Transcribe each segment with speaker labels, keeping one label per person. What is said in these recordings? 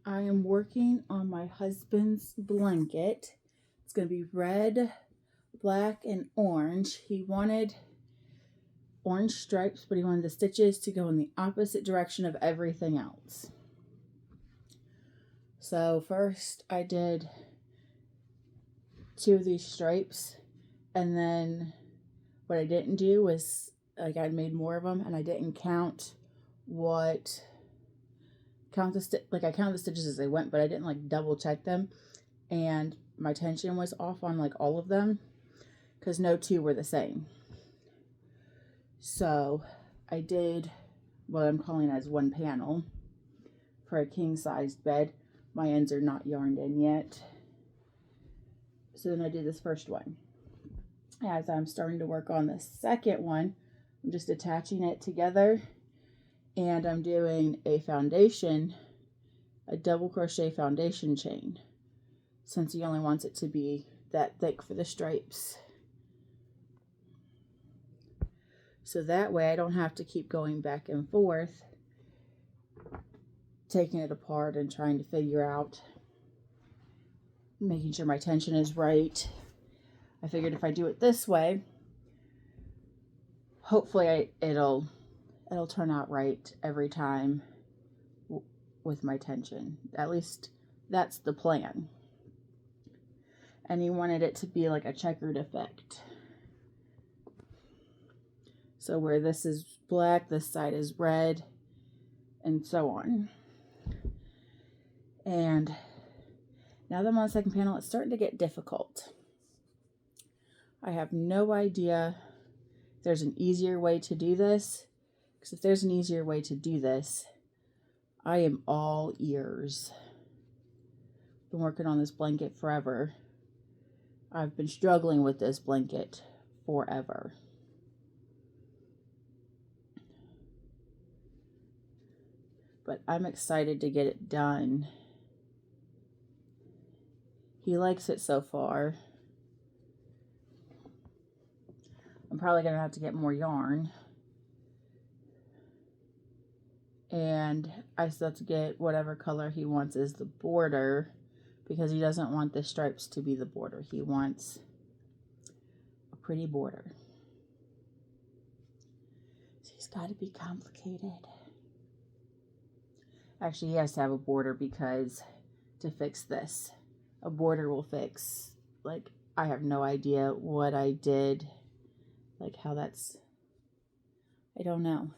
Speaker 1: I am working on my husband's blanket. It's going to be red, black, and orange. He wanted orange stripes, but he wanted the stitches to go in the opposite direction of everything else. So first I did 2 of these stripes, and then what I didn't do was, like, I made more of them and I didn't count I counted the stitches as they went, but I didn't like double check them, and my tension was off on like all of them because no 2 were the same. So I did what I'm calling as 1 panel for a king-sized bed. My ends are not yarned in yet. So then I did this first one. As I'm starting to work on the second one, I'm just attaching it together, and I'm doing a double crochet foundation chain, since he only wants it to be that thick for the stripes. So that way I don't have to keep going back and forth, taking it apart and trying to figure out, making sure my tension is right. I figured if I do it this way, hopefully it'll turn out right every time with my tension. At least that's the plan. And he wanted it to be like a checkered effect. So where this is black, this side is red, and so on. And now that I'm on the second panel, it's starting to get difficult. I have no idea if there's an easier way to do this, because if there's an easier way to do this, I am all ears. Been working on this blanket forever. I've been struggling with this blanket forever. But I'm excited to get it done. He likes it so far. I'm probably going to have to get more yarn. And I still have to get whatever color he wants as the border, because he doesn't want the stripes to be the border. He wants a pretty border. So he's got to be complicated. Actually, he has to have a border, because to fix this, a border will fix, like, I have no idea what I did, like how that's, I don't know.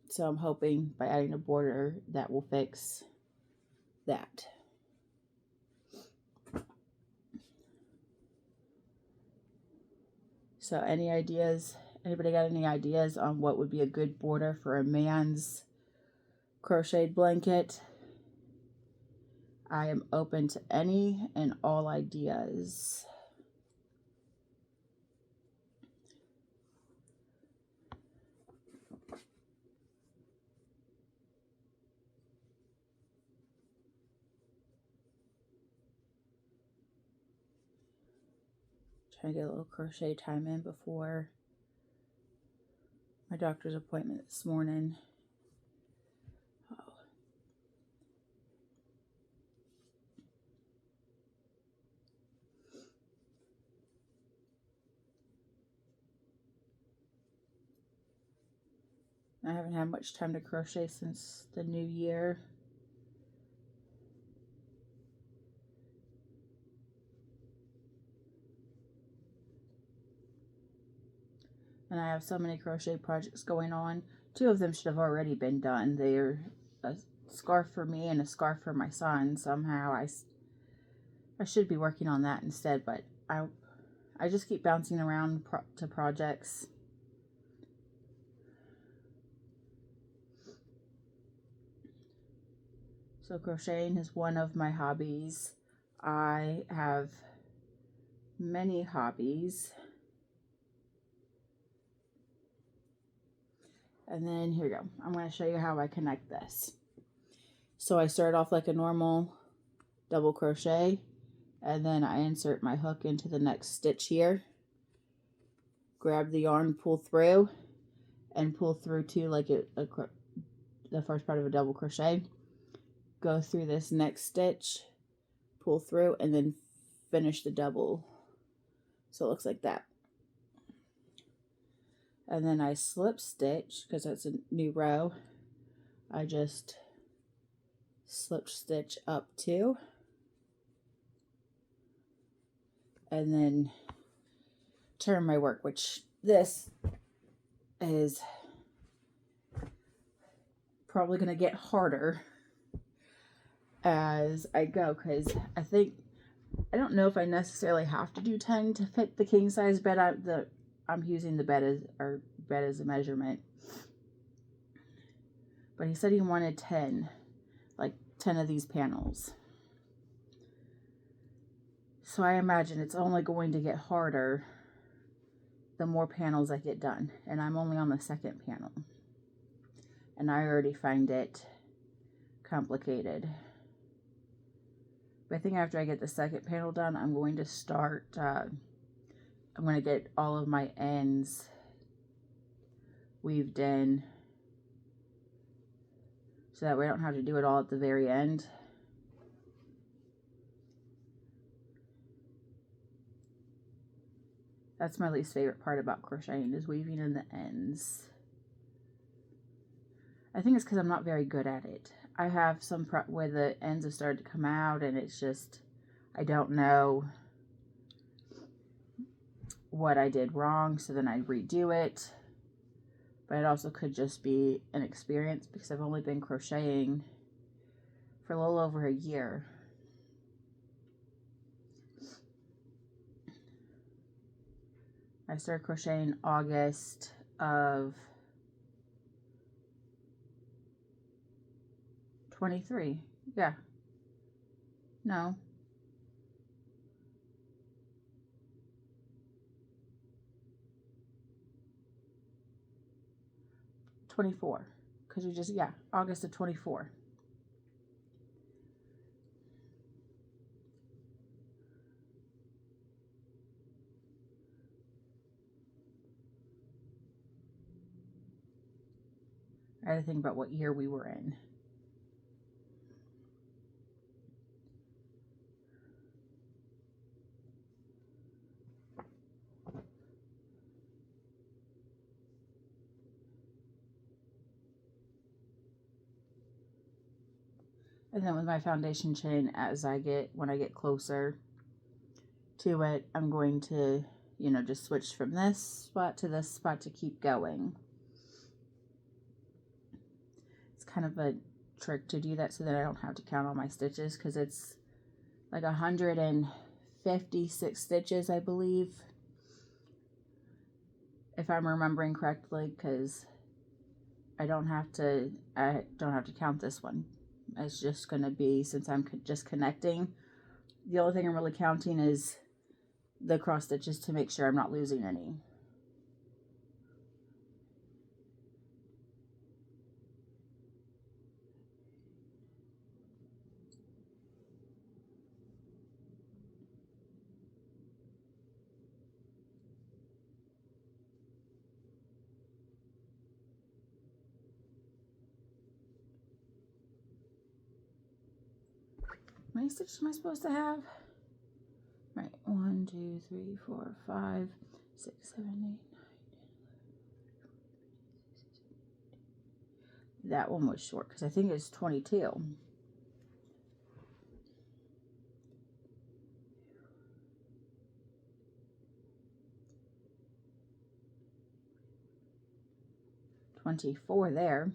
Speaker 1: So I'm hoping by adding a border that will fix that. So any ideas? Anybody got any ideas on what would be a good border for a man's crocheted blanket? I am open to any and all ideas. Trying to get a little crochet time in before my doctor's appointment this morning. I haven't had much time to crochet since the new year. And I have so many crochet projects going on. 2 of them should have already been done. They're a scarf for me and a scarf for my son. Somehow I should be working on that instead, but I just keep bouncing around to projects. So crocheting is one of my hobbies. I have many hobbies. And then here we go. I'm going to show you how I connect this. So I start off like a normal double crochet, and then I insert my hook into the next stitch here. Grab the yarn, pull through, and pull through to like a the first part of a double crochet, go through this next stitch, pull through, and then finish the double. So it looks like that. And then I slip stitch, because that's a new row. I just slip stitch up 2, and then turn my work, which this is probably going to get harder as I go, because I don't know if I necessarily have to do 10 to fit the king size bed. I'm using the bed as a measurement, but he said he wanted 10, like 10 of these panels. So I imagine it's only going to get harder the more panels I get done, and I'm only on the second panel, and I already find it complicated. But I think after I get the second panel done, I'm going to start, I'm going to get all of my ends weaved in, so that way I don't have to do it all at the very end. That's my least favorite part about crocheting, is weaving in the ends. I think it's because I'm not very good at it. I have some where the ends have started to come out, and it's just, I don't know what I did wrong, so then I redo it. But it also could just be an experience, because I've only been crocheting for a little over a year. I started crocheting August of 23. Yeah. No. '24. Because we just, yeah, August of 24. I had to think about what year we were in. And then with my foundation chain, when I get closer to it, I'm going to, just switch from this spot to this spot to keep going. It's kind of a trick to do that so that I don't have to count all my stitches, because it's like 156 stitches, I believe, if I'm remembering correctly, because I don't have to count this one. It's just going to be, since I'm just connecting, the only thing I'm really counting is the cross stitches to make sure I'm not losing any. How many stitches am I supposed to have? Right, 1, 2, 3, 4, 5, 6, 7, 8, 9, 10. That one was short, because I think it's 22. $24 there.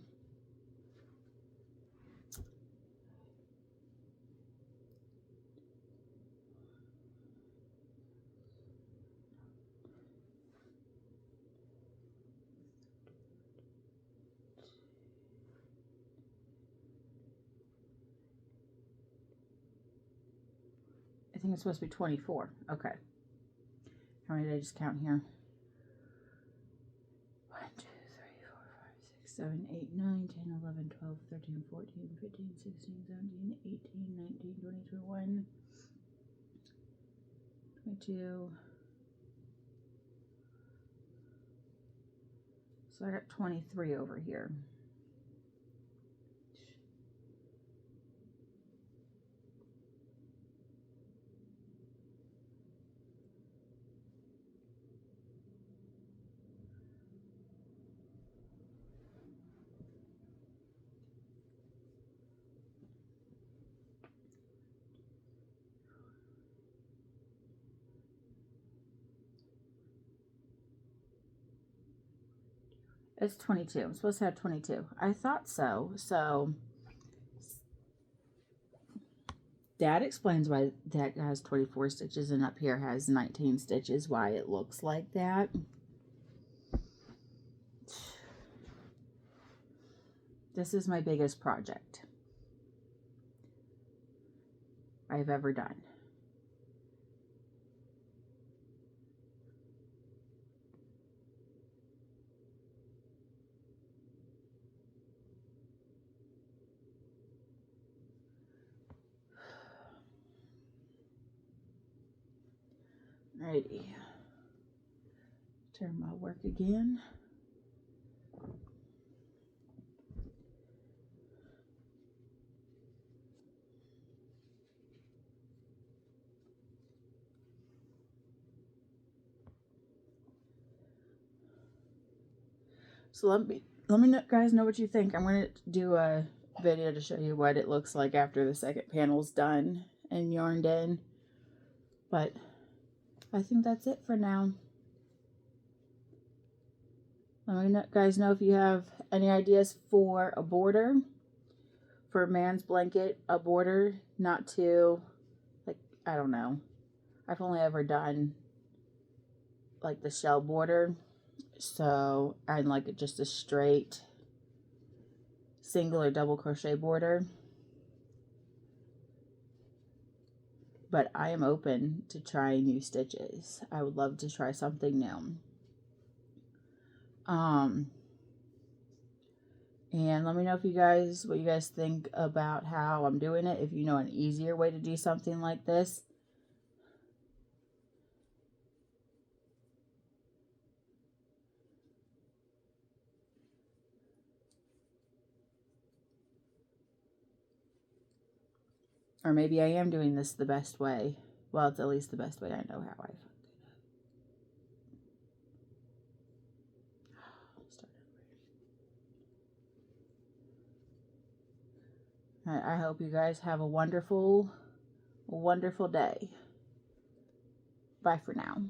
Speaker 1: I think it's supposed to be 24. Okay. How many did I just count here? 1, 2, 3, 4, 5, 6, 7, 8, 9, 10, 11, 12, 13, 14, 15, 16, 17, 18, 19, 20, 21, 22. So I got 23 over here. It's 22. I'm supposed to have 22. I thought so. So that explains why that has 24 stitches and up here has 19 stitches, why it looks like that. This is my biggest project I've ever done. Alrighty. Turn my work again. So let me guys know what you think. I'm going to do a video to show you what it looks like after the second panel's done and yarned in. But I think that's it for now. Let me guys know if you have any ideas for a border. For a man's blanket, a border, not too, like, I don't know. I've only ever done like the shell border. So I like just a straight single or double crochet border. But I am open to trying new stitches. I would love to try something new. And let me know if you guys, what you guys think about how I'm doing it. If you know an easier way to do something like this. Or maybe I am doing this the best way. Well, it's at least the best way I know how. I hope you guys have a wonderful, wonderful day. Bye for now.